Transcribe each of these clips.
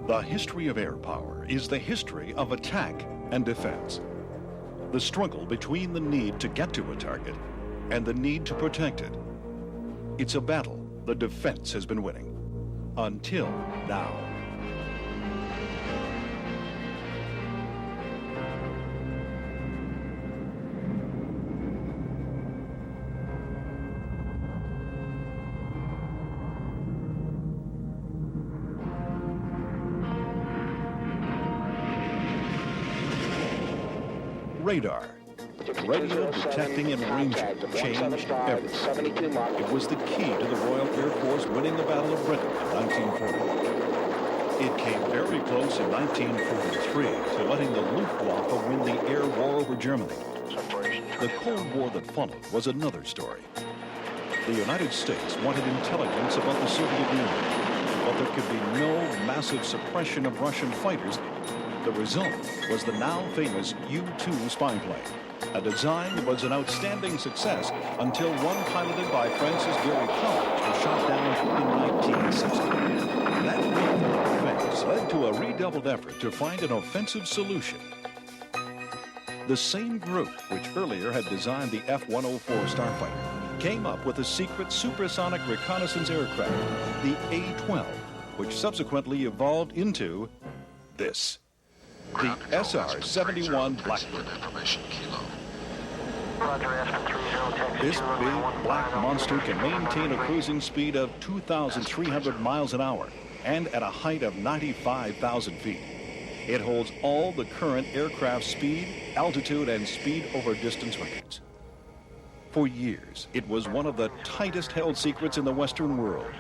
The history of air power is the history of attack and defense. The struggle between the need to get to a target and the need to protect it. It's a battle the defense has been winning. Until now. Radar, radio detecting and ranging, changed everything. It was the key to the Royal Air Force winning the Battle of Britain in 1940. It came very close in 1943 to letting the Luftwaffe win the air war over Germany. The Cold War that followed was another story. The United States wanted intelligence about the Soviet Union, but there could be no massive suppression of Russian fighters. The result was the now famous U-2 spy plane, a design that was an outstanding success until one piloted by Francis Gary Powers was shot down in 1960. That failed defense led to a redoubled effort to find an offensive solution. The same group which earlier had designed the F-104 starfighter came up with a secret supersonic reconnaissance aircraft, the A-12, which subsequently evolved into this. The SR-71 Blackbird. This big black monster can maintain a cruising speed of 2,300 miles an hour and at a height of 95,000 feet. It holds all the current aircraft speed, altitude, and speed over distance records. For years, it was one of the tightest held secrets in the Western world.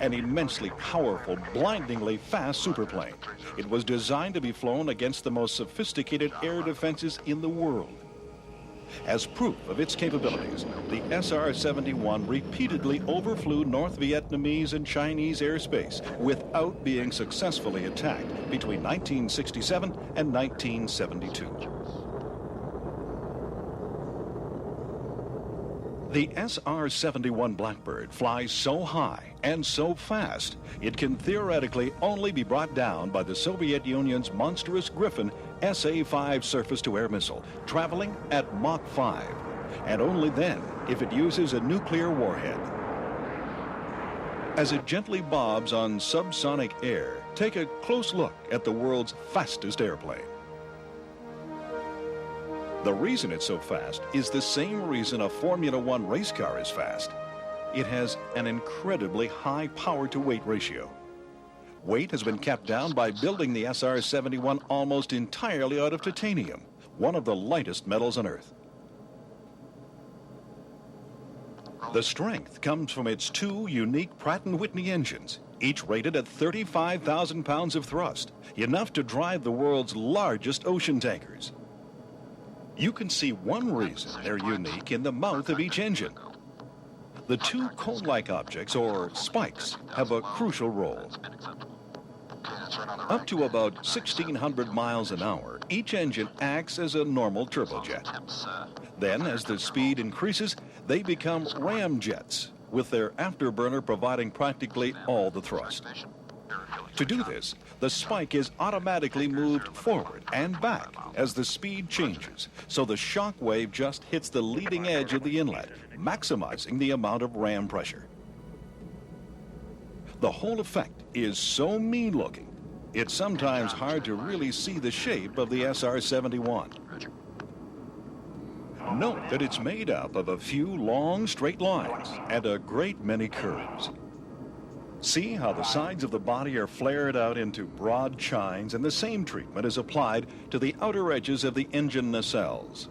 An immensely powerful, blindingly fast superplane. It was designed to be flown against the most sophisticated air defenses in the world. As proof of its capabilities, the SR-71 repeatedly overflew North Vietnamese and Chinese airspace without being successfully attacked between 1967 and 1972. The SR-71 Blackbird flies so high and so fast, it can theoretically only be brought down by the Soviet Union's monstrous Griffin SA-5 surface-to-air missile, traveling at Mach 5, and only then if it uses a nuclear warhead. As it gently bobs on subsonic air, take a close look at the world's fastest airplane. The reason it's so fast is the same reason a Formula One race car is fast. It has an incredibly high power-to-weight ratio. Weight has been kept down by building the SR-71 almost entirely out of titanium, one of the lightest metals on Earth. The strength comes from its two unique Pratt & Whitney engines, each rated at 35,000 pounds of thrust, enough to drive the world's largest ocean tankers. You can see one reason they're unique in the mouth of each engine. The two cone-like objects, or spikes, have a crucial role. Up to about 1,600 miles an hour, each engine acts as a normal turbojet. Then, as the speed increases, they become ramjets, with their afterburner providing practically all the thrust. To do this, the spike is automatically moved forward and back as the speed changes, so the shock wave just hits the leading edge of the inlet, maximizing the amount of ram pressure. The whole effect is so mean-looking, it's sometimes hard to really see the shape of the SR-71. Note that it's made up of a few long straight lines and a great many curves. See how the sides of the body are flared out into broad chines, and the same treatment is applied to the outer edges of the engine nacelles.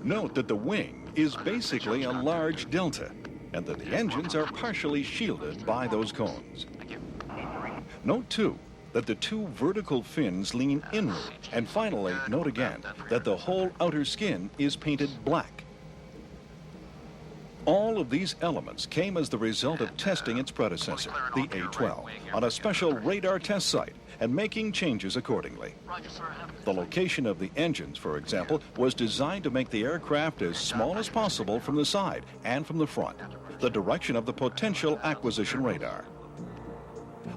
Note that the wing is basically a large delta, and that the engines are partially shielded by those cones. Note, too, that the two vertical fins lean inward, and finally, note again that the whole outer skin is painted black. All of these elements came as the result of testing its predecessor, the A-12, on a special radar test site and making changes accordingly. The location of the engines, for example, was designed to make the aircraft as small as possible from the side and from the front, the direction of the potential acquisition radar.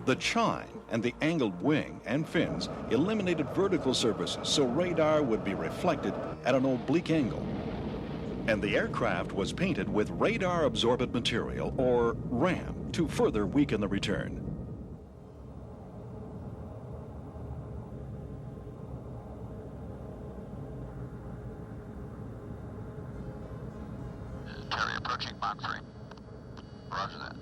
The chine and the angled wing and fins eliminated vertical surfaces so radar would be reflected at an oblique angle. And the aircraft was painted with radar-absorbent material, or RAM, to further weaken the return. Terry approaching Mach 3. Roger that.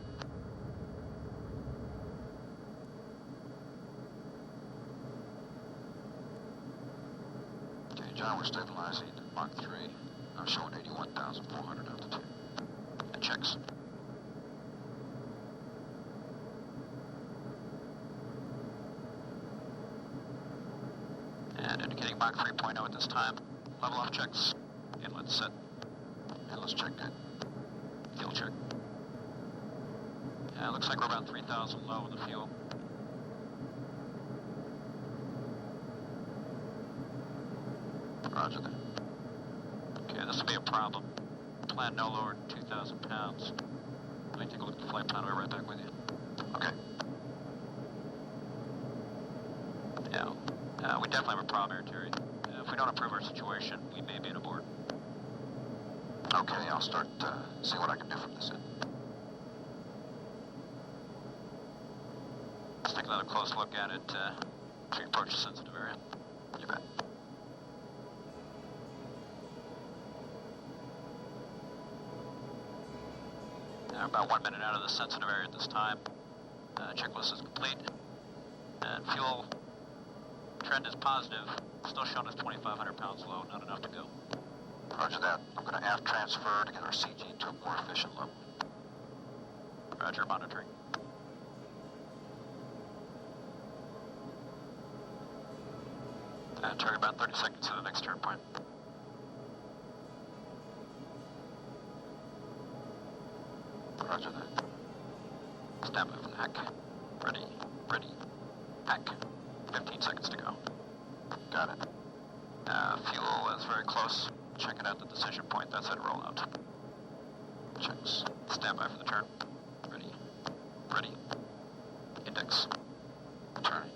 Okay, John, we're stabilizing at Mach 3. I'm showing 81,400 altitude. And checks. And indicating Mach 3.0 at this time. Level off checks. Inlet set. Inlet's check good. Fuel check. Yeah, looks like we're about 3,000 low in the fuel. Roger that. Okay, this will be a problem. Plan no lower than 2,000 pounds. Let me take a look at the flight plan. I'll be right back with you. Okay. Yeah, we definitely have a problem here, Terry. If we don't improve our situation, we may be in a board. Okay, I'll start see what I can do from this end. Let's take another close look at it as we approach the sensitive area. You bet. Now, about 1 minute out of the sensitive area at this time. Checklist is complete. And fuel trend is positive. Still showing us 2,500 pounds low, not enough to go. Roger that. I'm going to aft transfer to get our CG to a more efficient level. Roger, monitoring. Terry, about 30 seconds to the next turn point. Roger that. Stand by from the hack. Ready, hack. 15 seconds to go. Got it. Fuel is very close. Check it out the decision point. That's it, roll out. Checks. Stand by for the turn. Ready. Index. Turn.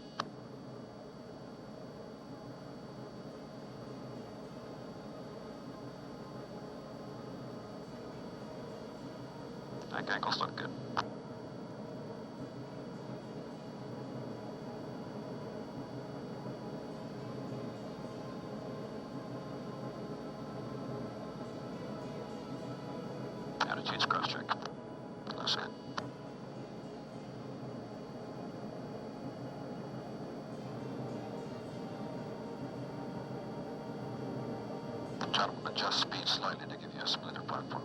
Back ankles look good. Attitudes cross check. Looks good. Gentlemen, adjust speed slightly to give you a smoother platform.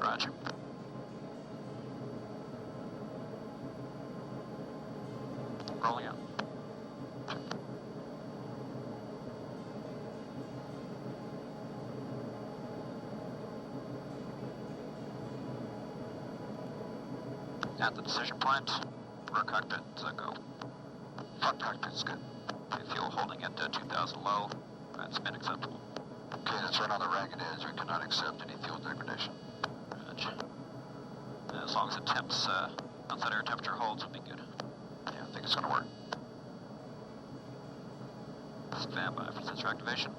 Roger. Rolling out. At the decision point, rear cockpit, go. Front cockpit's good. Okay, fuel holding at 2,000 low. That's been acceptable. Okay, let's run on the ragged edge. We cannot accept any fuel degradation. Roger. As long as the temps, outside air temperature holds, will be good. Yeah, I think it's gonna work. Stand by for sensor activation.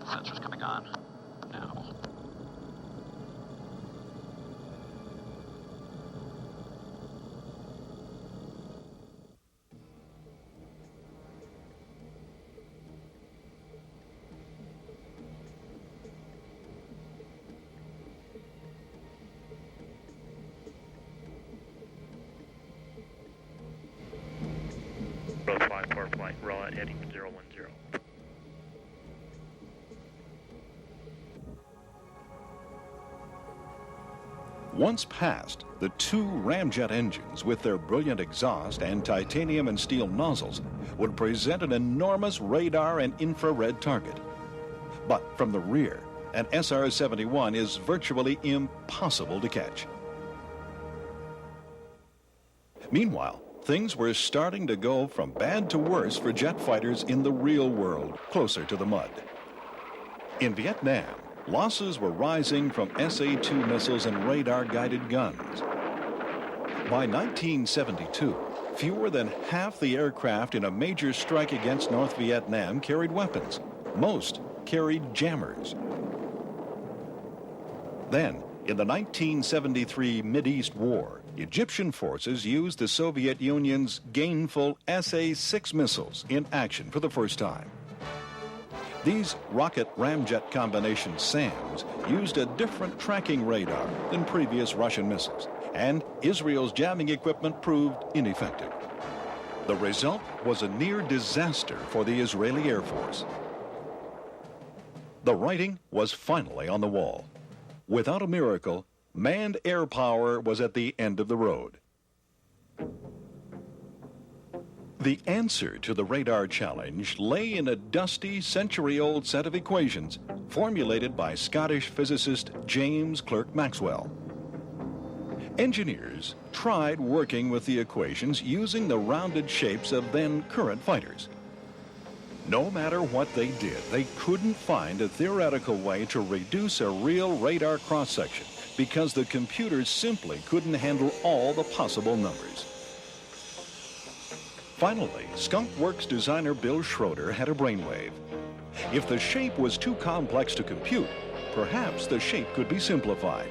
Sensor's coming on now. Both 5-4 flight, roll out heading 010. Once passed, the two ramjet engines with their brilliant exhaust and titanium and steel nozzles would present an enormous radar and infrared target. But from the rear, an SR-71 is virtually impossible to catch. Meanwhile, things were starting to go from bad to worse for jet fighters in the real world, closer to the mud. In Vietnam, losses were rising from SA-2 missiles and radar-guided guns. By 1972, Fewer than half the aircraft in a major strike against North Vietnam carried weapons. Most carried jammers. Then, in the 1973 Mideast War, Egyptian forces used the Soviet Union's gainful SA-6 missiles in action for the first time. These rocket ramjet combination SAMs used a different tracking radar than previous Russian missiles, and Israel's jamming equipment proved ineffective. The result was a near disaster for the Israeli Air Force. The writing was finally on the wall. Without a miracle, manned air power was at the end of the road. The answer to the radar challenge lay in a dusty, century-old set of equations formulated by Scottish physicist James Clerk Maxwell. Engineers tried working with the equations using the rounded shapes of then-current fighters. No matter what they did, they couldn't find a theoretical way to reduce a real radar cross-section because the computers simply couldn't handle all the possible numbers. Finally, Skunk Works designer Bill Schroeder had a brainwave. If the shape was too complex to compute, perhaps the shape could be simplified.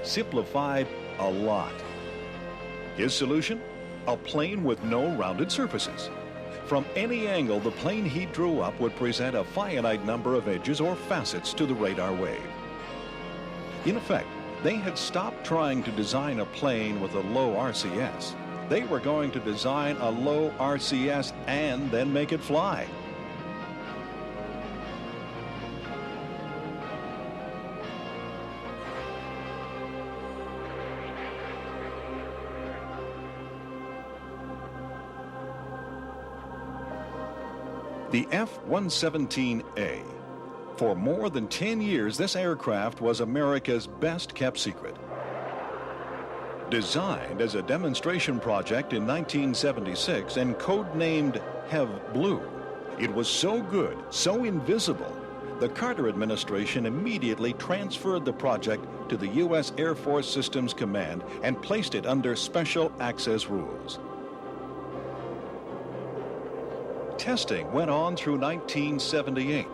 Simplified a lot. His solution? A plane with no rounded surfaces. From any angle, the plane he drew up would present a finite number of edges or facets to the radar wave. In effect, they had stopped trying to design a plane with a low RCS. They were going to design a low RCS and then make it fly. The F117A. For more than 10 years, this aircraft was America's best-kept secret. Designed as a demonstration project in 1976 and codenamed Hev Blue, it was so good, so invisible, the Carter administration immediately transferred the project to the U.S. Air Force Systems Command and placed it under special access rules. Testing went on through 1978.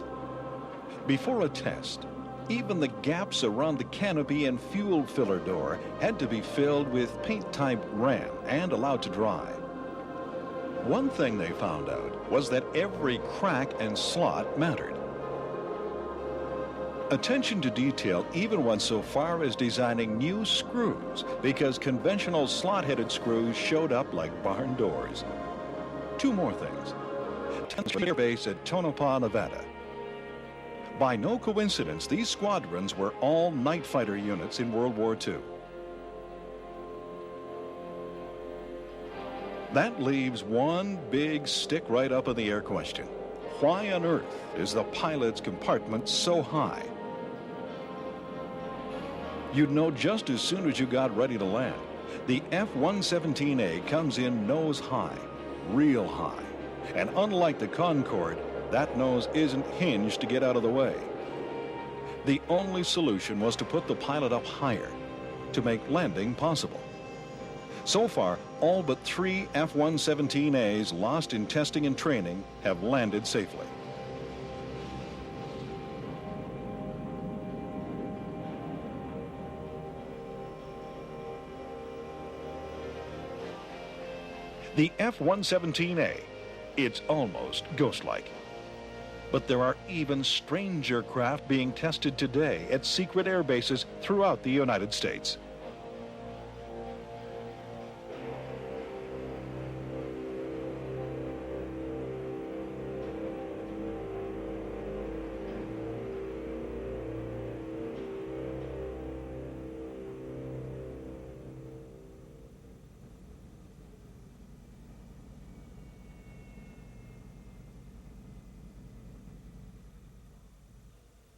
Before a test, even the gaps around the canopy and fuel filler door had to be filled with paint-type RAM and allowed to dry. One thing they found out was that every crack and slot mattered. Attention to detail even went so far as designing new screws because conventional slot-headed screws showed up like barn doors. Two more things. 10th Air Base at Tonopah, Nevada. By no coincidence, these squadrons were all night fighter units in World War II. That leaves one big stick right up in the air question. Why on earth is the pilot's compartment so high? You'd know just as soon as you got ready to land. The F-117A comes in nose high, real high. And unlike the Concorde, that nose isn't hinged to get out of the way. The only solution was to put the pilot up higher to make landing possible. So far, all but 3 F-117As lost in testing and training have landed safely. The F-117A, it's almost ghost-like. But there are even stranger craft being tested today at secret air bases throughout the United States.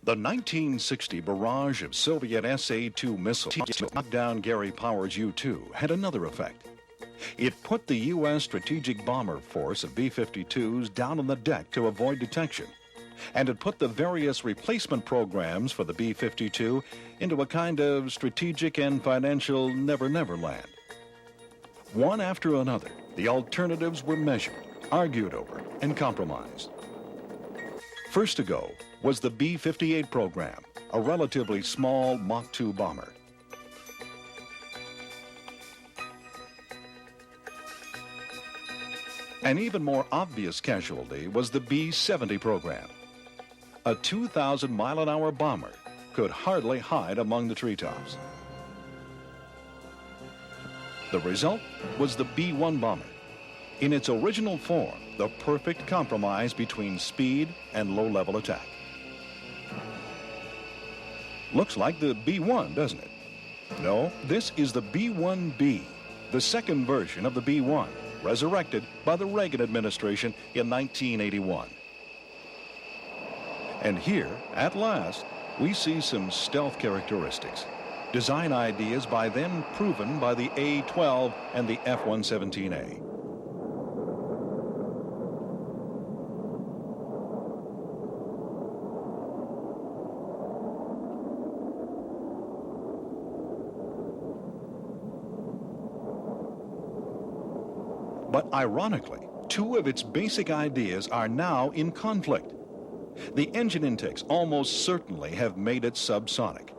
The 1960 barrage of Soviet SA-2 missiles to knock down Gary Powers' U-2 had another effect. It put the U.S. strategic bomber force of B-52s down on the deck to avoid detection, and it put the various replacement programs for the B-52 into a kind of strategic and financial never-never land. One after another, the alternatives were measured, argued over, and compromised. First to go was the B-58 program, a relatively small Mach 2 bomber. An even more obvious casualty was the B-70 program. A 2,000-mile-an-hour bomber could hardly hide among the treetops. The result was the B-1 bomber. In its original form, the perfect compromise between speed and low-level attack. Looks like the B-1, doesn't it? No, this is the B1B, the second version of the B-1, resurrected by the Reagan administration in 1981. And here, at last, we see some stealth characteristics. Design ideas by then proven by the A-12 and the F117A. But ironically, two of its basic ideas are now in conflict. The engine intakes almost certainly have made it subsonic,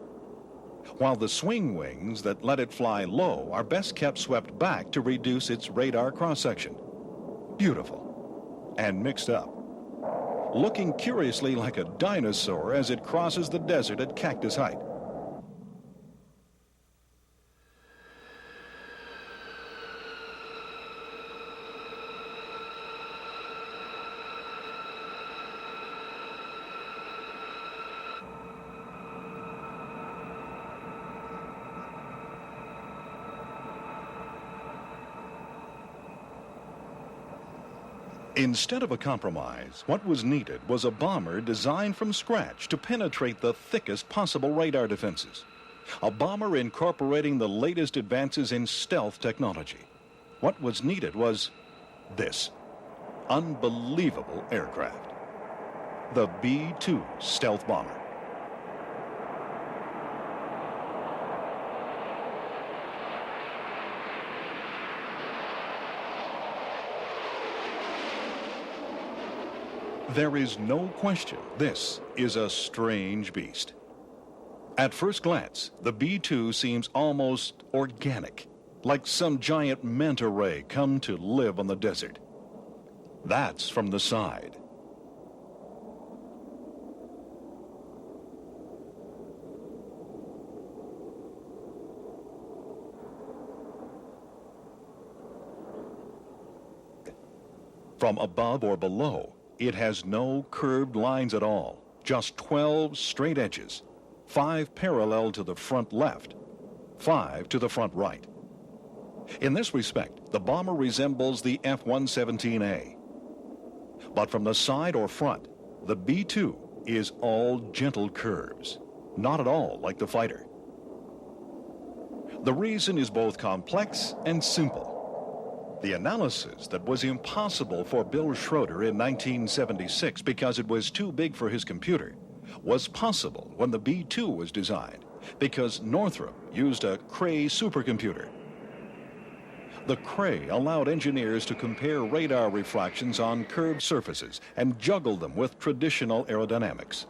while the swing wings that let it fly low are best kept swept back to reduce its radar cross-section. Beautiful and mixed up, looking curiously like a dinosaur as it crosses the desert at cactus height. Instead of a compromise, what was needed was a bomber designed from scratch to penetrate the thickest possible radar defenses. A bomber incorporating the latest advances in stealth technology. What was needed was this unbelievable aircraft. The B-2 stealth bomber. There is no question this is a strange beast. At first glance, the B-2 seems almost organic, like some giant manta ray come to live on the desert. That's from the side. From above or below, it has no curved lines at all, just 12 straight edges, 5 parallel to the front left, 5 to the front right. In this respect, the bomber resembles the F117A. But from the side or front, the B-2 is all gentle curves, not at all like the fighter. The reason is both complex and simple. The analysis that was impossible for Bill Schroeder in 1976 because it was too big for his computer was possible when the B-2 was designed because Northrop used a Cray supercomputer. The Cray allowed engineers to compare radar refractions on curved surfaces and juggle them with traditional aerodynamics.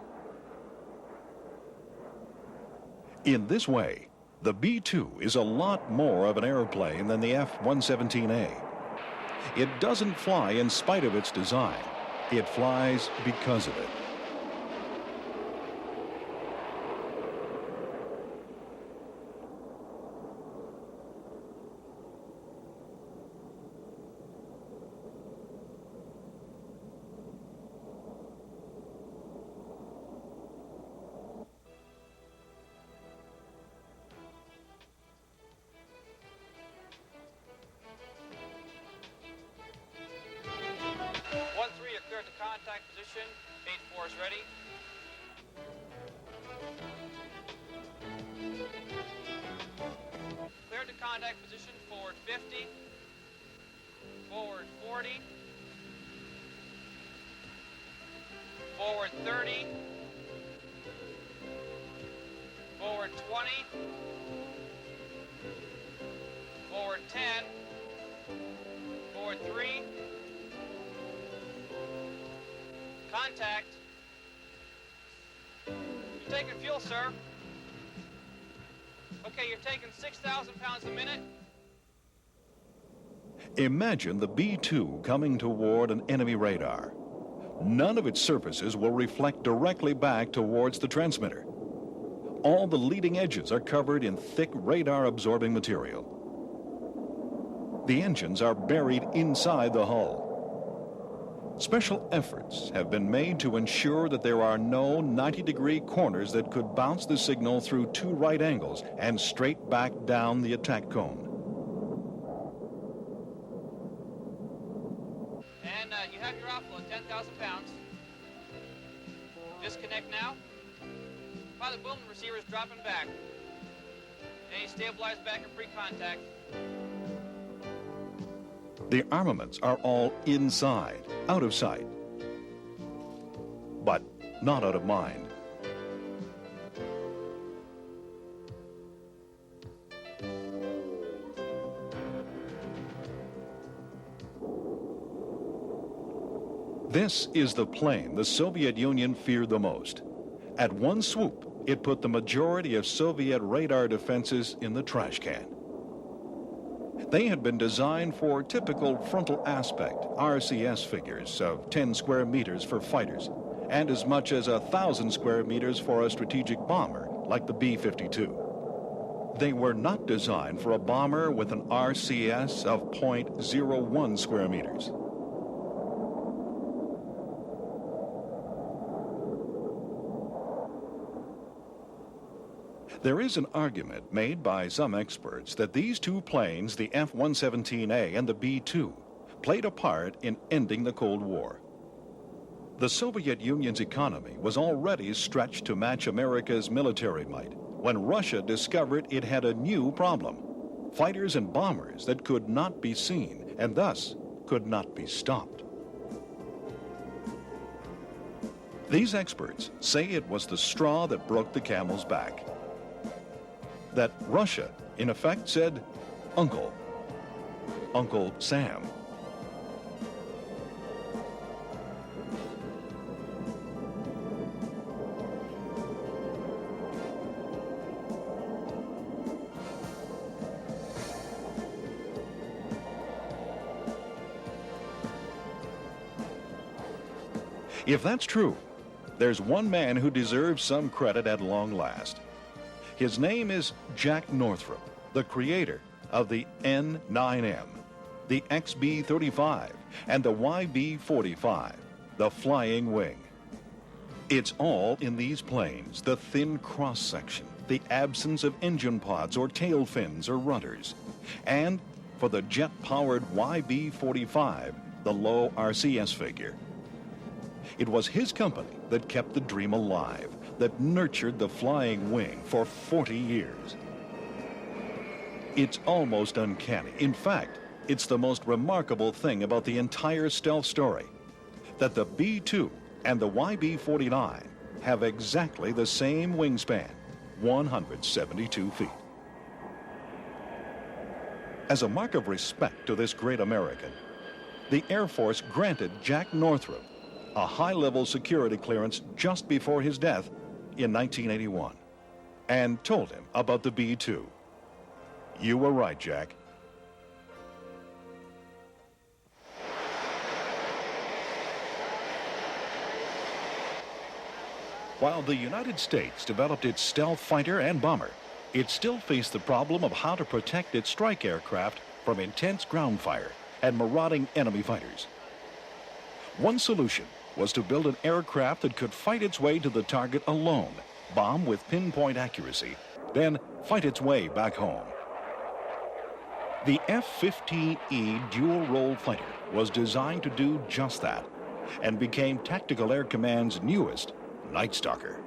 In this way, the B-2 is a lot more of an airplane than the F-117A. It doesn't fly in spite of its design. It flies because of it. Contact position, 8-4 is ready. Cleared to contact position, forward 50, forward 40, forward 30, forward 20, forward 10, 3. Contact. You're taking fuel, sir. Okay, you're taking 6,000 pounds a minute. Imagine the B-2 coming toward an enemy radar. None of its surfaces will reflect directly back towards the transmitter. All the leading edges are covered in thick radar-absorbing material. The engines are buried inside the hull. Special efforts have been made to ensure that there are no 90-degree corners that could bounce the signal through two right angles and straight back down the attack cone. And you have your offload, 10,000 pounds. Disconnect now. Pilot boom, receiver is dropping back. And you stabilize back in pre-contact. The armaments are all inside, out of sight, but not out of mind. This is the plane the Soviet Union feared the most. At one swoop, it put the majority of Soviet radar defenses in the trash can. They had been designed for typical frontal aspect, RCS figures of 10 square meters for fighters, and as much as 1,000 square meters for a strategic bomber like the B-52. They were not designed for a bomber with an RCS of 0.01 square meters. There is an argument made by some experts that these two planes, the F117A and the B-2, played a part in ending the Cold War. The Soviet Union's economy was already stretched to match America's military might when Russia discovered it had a new problem: fighters and bombers that could not be seen and thus could not be stopped. These experts say it was the straw that broke the camel's back. That Russia, in effect, said, Uncle Sam. If that's true, there's one man who deserves some credit at long last. His name is Jack Northrop, the creator of the N9M, the XB-35, and the YB-45, the Flying Wing. It's all in these planes: the thin cross-section, the absence of engine pods or tail fins or rudders, and for the jet-powered YB-45, the low RCS figure. It was his company that kept the dream alive, that nurtured the Flying Wing for 40 years. It's almost uncanny. In fact, it's the most remarkable thing about the entire stealth story, that the B-2 and the YB-49 have exactly the same wingspan, 172 feet. As a mark of respect to this great American, the Air Force granted Jack Northrop a high-level security clearance just before his death in 1981, and told him about the B-2. You were right, Jack. While the United States developed its stealth fighter and bomber, it still faced the problem of how to protect its strike aircraft from intense ground fire and marauding enemy fighters. One solution was to build an aircraft that could fight its way to the target alone, bomb with pinpoint accuracy, then fight its way back home. The F-15E dual-role fighter was designed to do just that, and became Tactical Air Command's newest Night Stalker.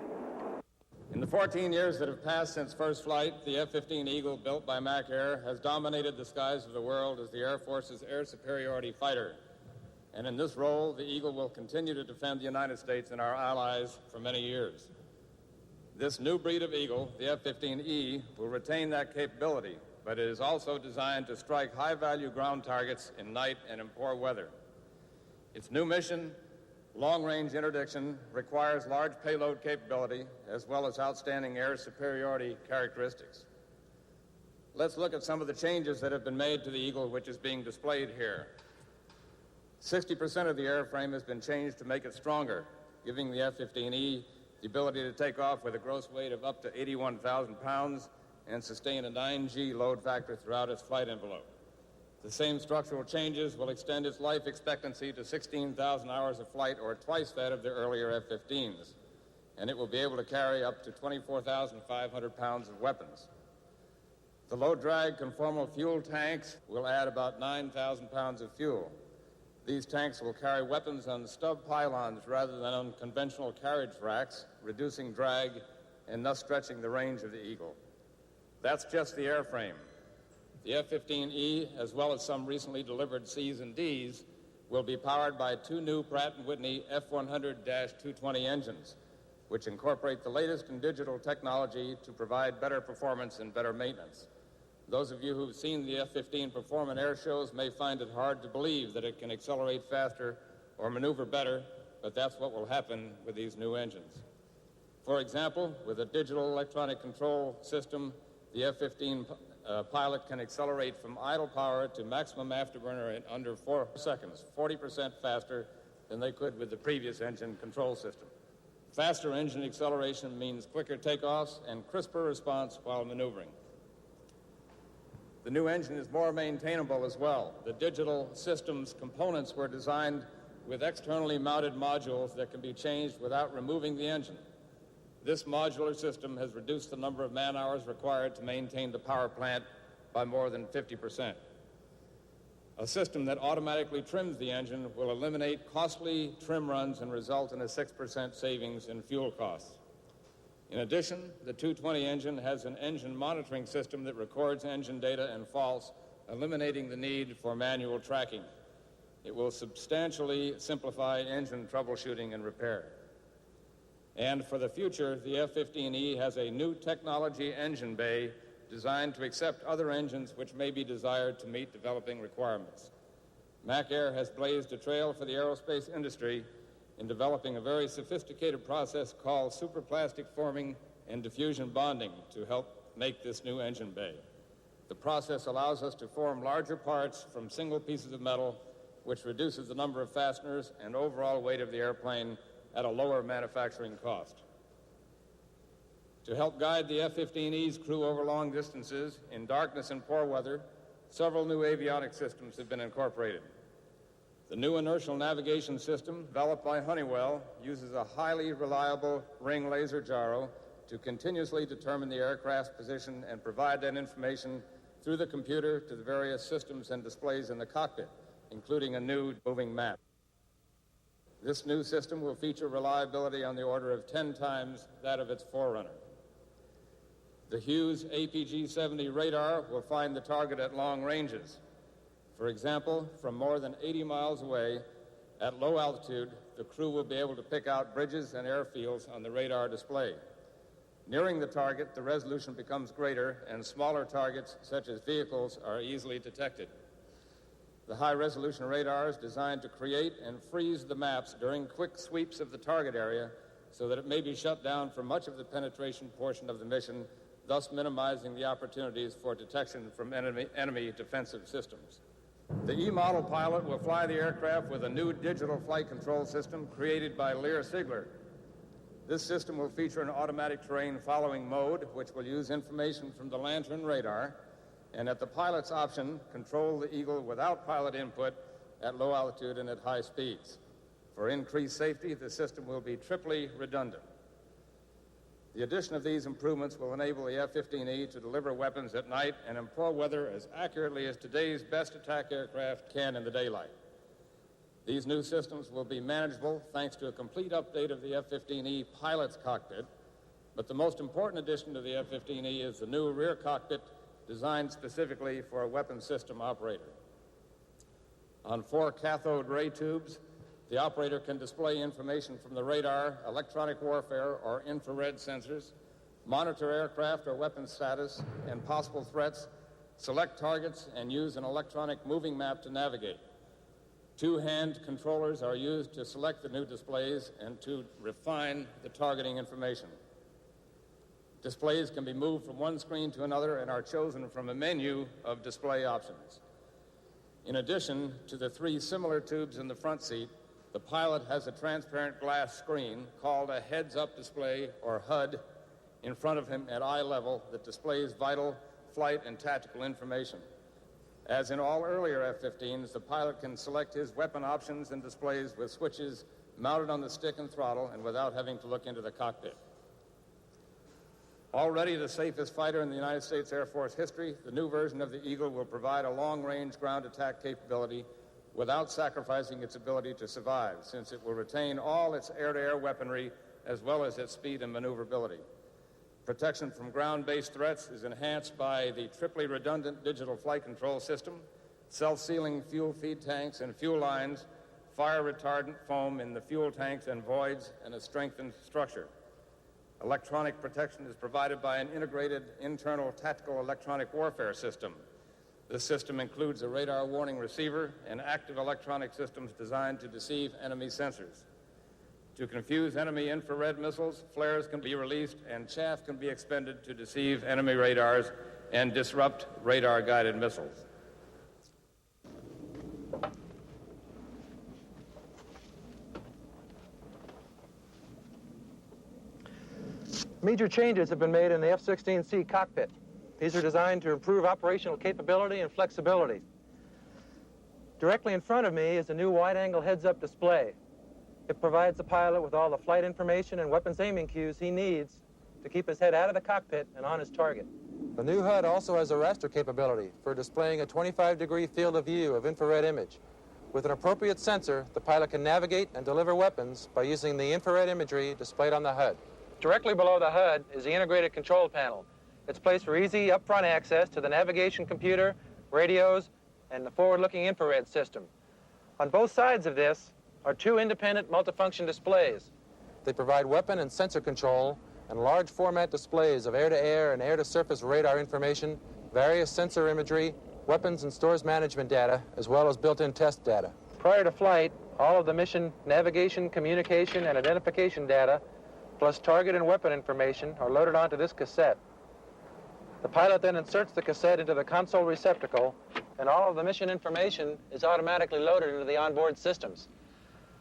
In the 14 years that have passed since first flight, the F-15 Eagle, built by Mac Air, has dominated the skies of the world as the Air Force's air superiority fighter. And in this role, the Eagle will continue to defend the United States and our allies for many years. This new breed of Eagle, the F-15E, will retain that capability, but it is also designed to strike high-value ground targets in night and in poor weather. Its new mission, long-range interdiction, requires large payload capability as well as outstanding air superiority characteristics. Let's look at some of the changes that have been made to the Eagle, which is being displayed here. 60% of the airframe has been changed to make it stronger, giving the F-15E the ability to take off with a gross weight of up to 81,000 pounds and sustain a 9G load factor throughout its flight envelope. The same structural changes will extend its life expectancy to 16,000 hours of flight, or twice that of the earlier F-15s, and it will be able to carry up to 24,500 pounds of weapons. The low-drag conformal fuel tanks will add about 9,000 pounds of fuel. These tanks will carry weapons on stub pylons rather than on conventional carriage racks, reducing drag and thus stretching the range of the Eagle. That's just the airframe. The F-15E, as well as some recently delivered C's and D's, will be powered by two new Pratt & Whitney F-100-220 engines, which incorporate the latest in digital technology to provide better performance and better maintenance. Those of you who've seen the F-15 perform in air shows may find it hard to believe that it can accelerate faster or maneuver better, but that's what will happen with these new engines. For example, with a digital electronic control system, the F-15 pilot can accelerate from idle power to maximum afterburner in under 4 seconds, 40% faster than they could with the previous engine control system. Faster engine acceleration means quicker takeoffs and crisper response while maneuvering. The new engine is more maintainable as well. The digital system's components were designed with externally mounted modules that can be changed without removing the engine. This modular system has reduced the number of man-hours required to maintain the power plant by more than 50%. A system that automatically trims the engine will eliminate costly trim runs and result in a 6% savings in fuel costs. In addition, the 220 engine has an engine monitoring system that records engine data and faults, eliminating the need for manual tracking. It will substantially simplify engine troubleshooting and repair. And for the future, the F-15E has a new technology engine bay designed to accept other engines which may be desired to meet developing requirements. Mac Air has blazed a trail for the aerospace industry in developing a very sophisticated process called superplastic forming and diffusion bonding to help make this new engine bay. The process allows us to form larger parts from single pieces of metal, which reduces the number of fasteners and overall weight of the airplane at a lower manufacturing cost. To help guide the F-15E's crew over long distances in darkness and poor weather, several new avionics systems have been incorporated. The new inertial navigation system, developed by Honeywell, uses a highly reliable ring laser gyro to continuously determine the aircraft's position and provide that information through the computer to the various systems and displays in the cockpit, including a new moving map. This new system will feature reliability on the order of 10 times that of its forerunner. The Hughes APG-70 radar will find the target at long ranges. For example, from more than 80 miles away, at low altitude, the crew will be able to pick out bridges and airfields on the radar display. Nearing the target, the resolution becomes greater, and smaller targets, such as vehicles, are easily detected. The high-resolution radar is designed to create and freeze the maps during quick sweeps of the target area so that it may be shut down for much of the penetration portion of the mission, thus minimizing the opportunities for detection from enemy defensive systems. The E-model pilot will fly the aircraft with a new digital flight control system created by Lear Sigler. This system will feature an automatic terrain following mode, which will use information from the Lantern radar, and at the pilot's option, control the Eagle without pilot input at low altitude and at high speeds. For increased safety, the system will be triply redundant. The addition of these improvements will enable the F-15E to deliver weapons at night and in poor weather as accurately as today's best attack aircraft can in the daylight. These new systems will be manageable thanks to a complete update of the F-15E pilot's cockpit, but the most important addition to the F-15E is the new rear cockpit designed specifically for a weapons system operator. On 4 cathode ray tubes, the operator can display information from the radar, electronic warfare, or infrared sensors, monitor aircraft or weapons status and possible threats, select targets, and use an electronic moving map to navigate. Two-hand controllers are used to select the new displays and to refine the targeting information. Displays can be moved from one screen to another and are chosen from a menu of display options. In addition to the three similar tubes in the front seat, the pilot has a transparent glass screen called a heads-up display, or HUD, in front of him at eye level that displays vital flight and tactical information. As in all earlier F-15s, the pilot can select his weapon options and displays with switches mounted on the stick and throttle and without having to look into the cockpit. Already the safest fighter in the United States Air Force history, the new version of the Eagle will provide a long-range ground attack capability without sacrificing its ability to survive, since it will retain all its air-to-air weaponry as well as its speed and maneuverability. Protection from ground-based threats is enhanced by the triply redundant digital flight control system, self-sealing fuel feed tanks and fuel lines, fire-retardant foam in the fuel tanks and voids, and a strengthened structure. Electronic protection is provided by an integrated internal tactical electronic warfare system. This system includes a radar warning receiver and active electronic systems designed to deceive enemy sensors. To confuse enemy infrared missiles, flares can be released and chaff can be expended to deceive enemy radars and disrupt radar-guided missiles. Major changes have been made in the F-16C cockpit. These are designed to improve operational capability and flexibility. Directly in front of me is a new wide-angle heads-up display. It provides the pilot with all the flight information and weapons aiming cues he needs to keep his head out of the cockpit and on his target. The new HUD also has a raster capability for displaying a 25-degree field of view of infrared image. With an appropriate sensor, the pilot can navigate and deliver weapons by using the infrared imagery displayed on the HUD. Directly below the HUD is the integrated control panel. It's placed for easy upfront access to the navigation computer, radios, and the forward-looking infrared system. On both sides of this are two independent multifunction displays. They provide weapon and sensor control and large format displays of air-to-air and air-to-surface radar information, various sensor imagery, weapons and stores management data, as well as built-in test data. Prior to flight, all of the mission navigation, communication, and identification data, plus target and weapon information, are loaded onto this cassette. The pilot then inserts the cassette into the console receptacle, and all of the mission information is automatically loaded into the onboard systems.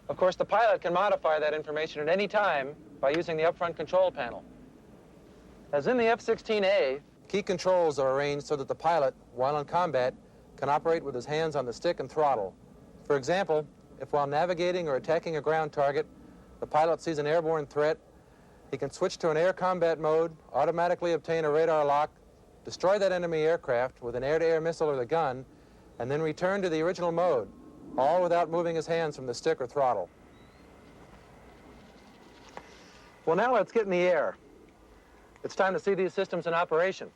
Of course, the pilot can modify that information at any time by using the upfront control panel. As in the F-16A, key controls are arranged so that the pilot, while in combat, can operate with his hands on the stick and throttle. For example, if while navigating or attacking a ground target, the pilot sees an airborne threat, he can switch to an air combat mode, automatically obtain a radar lock, destroy that enemy aircraft with an air-to-air missile or the gun, and then return to the original mode, all without moving his hands from the stick or throttle. Well, now let's get in the air. It's time to see these systems in operation.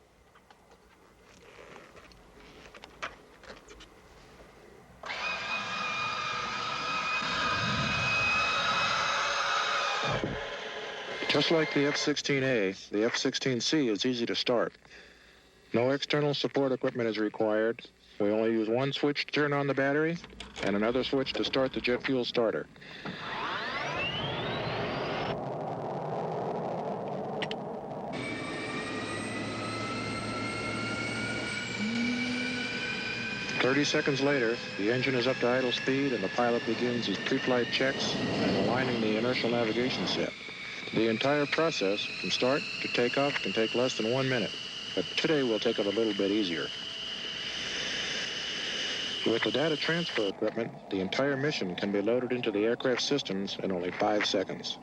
Just like the F-16A, the F-16C is easy to start. No external support equipment is required. We only use one switch to turn on the battery and another switch to start the jet fuel starter. "30 seconds later, the engine is up to idle speed and the pilot begins his pre-flight checks and aligning the inertial navigation set. The entire process, from start to takeoff, can take less than 1 minute, but today we'll take it a little bit easier. With the data transfer equipment, the entire mission can be loaded into the aircraft systems in only 5 seconds.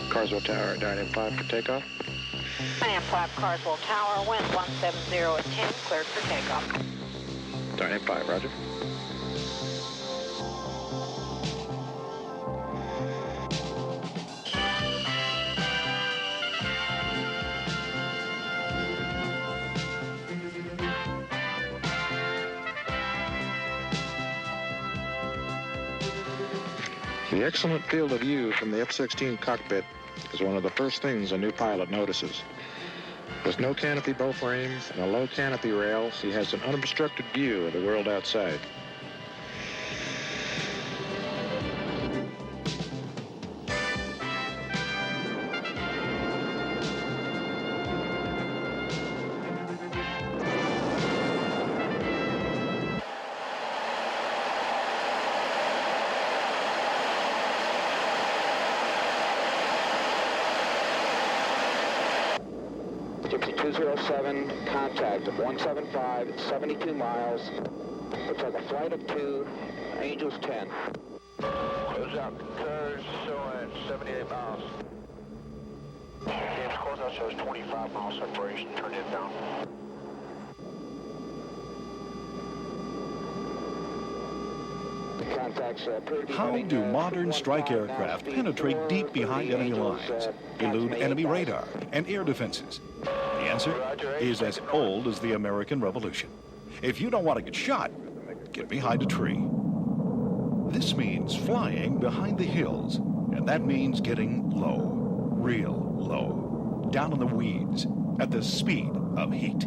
Carswell Tower, Dining 5 for takeoff. Dining 5, Carswell Tower, wind 170 at 10, cleared for takeoff. Dining 5, roger. The excellent field of view from the F-16 cockpit is one of the first things a new pilot notices. With no canopy bow frame and a low canopy rail, he has an unobstructed view of the world outside. Gypsy 207, contact of 175, 72 miles. Looks like a flight of 2, Angels 10. Close out, cars showing 78 miles. James, close out shows 25 miles separation, turn it down. How do modern strike aircraft penetrate deep behind enemy lines, elude enemy radar and air defenses? The answer is as old as the American Revolution. If you don't want to get shot, get behind a tree. This means flying behind the hills, and that means getting low, real low, down in the weeds, at the speed of heat.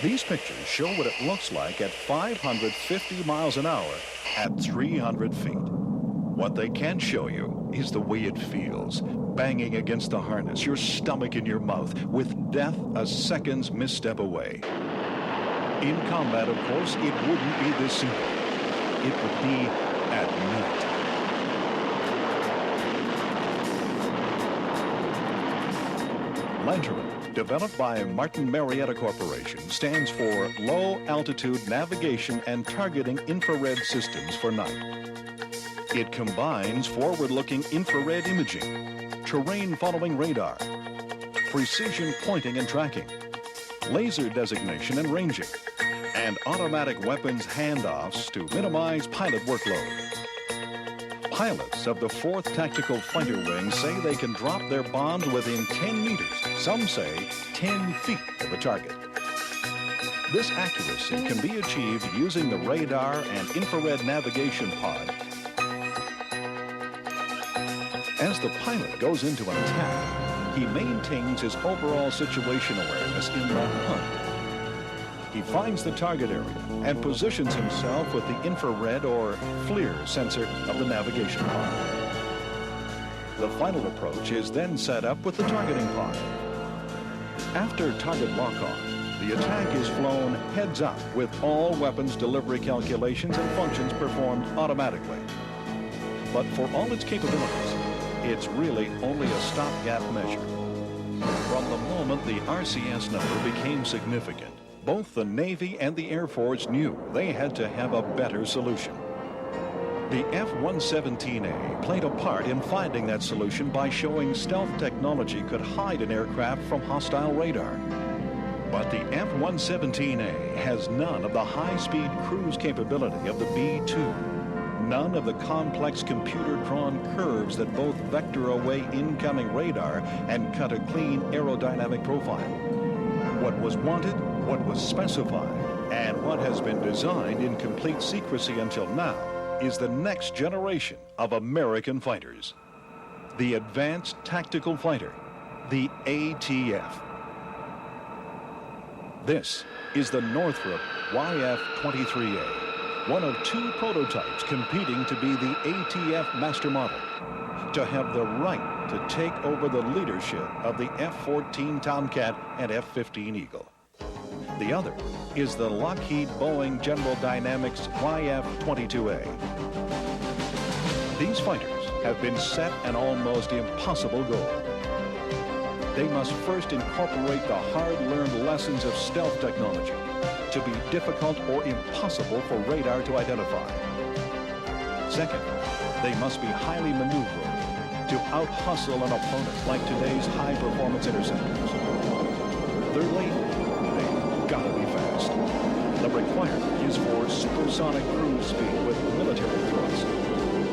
These pictures show what it looks like at 550 miles an hour at 300 feet. What they can't show you is the way it feels, banging against the harness, your stomach in your mouth, with death a second's misstep away. In combat, of course, it wouldn't be this simple. It would be at night. Lanterman, developed by Martin Marietta Corporation, stands for Low Altitude Navigation and Targeting Infrared Systems for Night. It combines forward-looking infrared imaging, terrain-following radar, precision pointing and tracking, laser designation and ranging, and automatic weapons handoffs to minimize pilot workload. Pilots of the 4th Tactical Fighter Wing say they can drop their bombs within 10 meters, some say 10 feet of the target. This accuracy can be achieved using the radar and infrared navigation pod. As the pilot goes into an attack, he maintains his overall situation awareness in the hunt. He finds the target area and positions himself with the infrared or FLIR sensor of the navigation pod. The final approach is then set up with the targeting pod. After target lock-on, the attack is flown heads up with all weapons delivery calculations and functions performed automatically. But for all its capabilities, it's really only a stopgap measure. From the moment the RCS number became significant, both the Navy and the Air Force knew they had to have a better solution. The F117A played a part in finding that solution by showing stealth technology could hide an aircraft from hostile radar. But the F117A has none of the high-speed cruise capability of the B-2, none of the complex computer-drawn curves that both vector away incoming radar and cut a clean aerodynamic profile. What was wanted, what was specified, and what has been designed in complete secrecy until now is the next generation of American fighters. The Advanced Tactical Fighter, the ATF. This is the Northrop YF-23A, one of 2 prototypes competing to be the ATF master model, to have the right to take over the leadership of the F-14 Tomcat and F-15 Eagle. The other is the Lockheed Boeing General Dynamics YF-22A. These fighters have been set an almost impossible goal. They must first incorporate the hard-learned lessons of stealth technology to be difficult or impossible for radar to identify. Second, they must be highly maneuverable to out-hustle an opponent like today's high-performance interceptors. Thirdly, they've got to be fast. The requirement is for supersonic cruise speed with military thrust.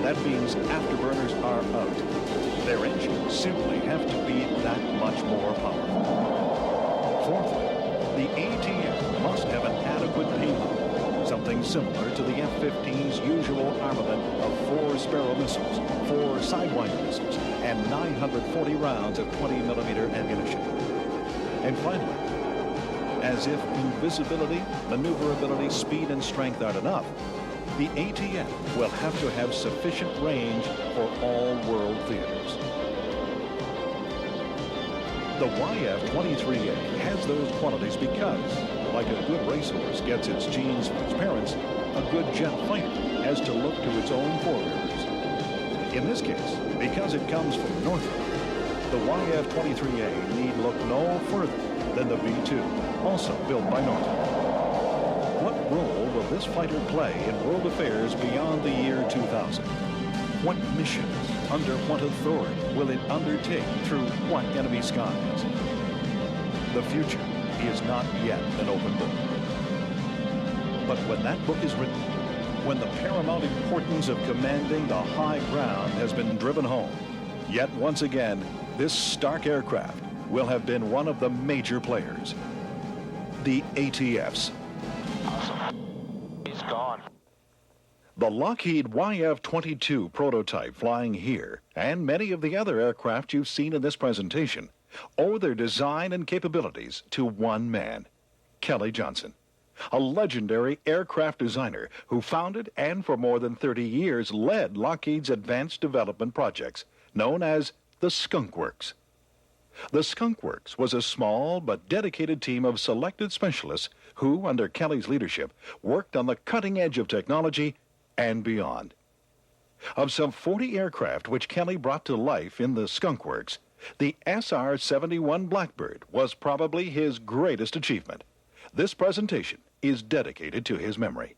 That means afterburners are out. Their engines simply have to be that much more powerful. Fourthly, the ATF must have an adequate payload, something similar to the F-15's usual armament of 4 Sparrow missiles, 4 Sidewinder missiles, and 940 rounds of 20-millimeter ammunition. And finally, as if invisibility, maneuverability, speed, and strength aren't enough, the ATF will have to have sufficient range for all world theaters. The YF-23A has those qualities because, like a good racehorse gets its genes from its parents, a good jet fighter has to look to its own forebears. In this case, because it comes from Northrop, the YF-23A need look no further than the B-2, also built by Northrop. What role will this fighter play in world affairs beyond the year 2000? What missions, under what authority, will it undertake through what enemy skies? The future is not yet an open book. But when that book is written, when the paramount importance of commanding the high ground has been driven home, yet once again, this stark aircraft will have been one of the major players. The ATFs. Awesome. He's gone. The Lockheed YF-22 prototype flying here, and many of the other aircraft you've seen in this presentation, owe their design and capabilities to one man, Kelly Johnson, a legendary aircraft designer who founded and for more than 30 years led Lockheed's advanced development projects, known as the Skunk Works. The Skunk Works was a small but dedicated team of selected specialists who, under Kelly's leadership, worked on the cutting edge of technology and beyond. Of some 40 aircraft which Kelly brought to life in the Skunk Works, the SR-71 Blackbird was probably his greatest achievement. This presentation is dedicated to his memory.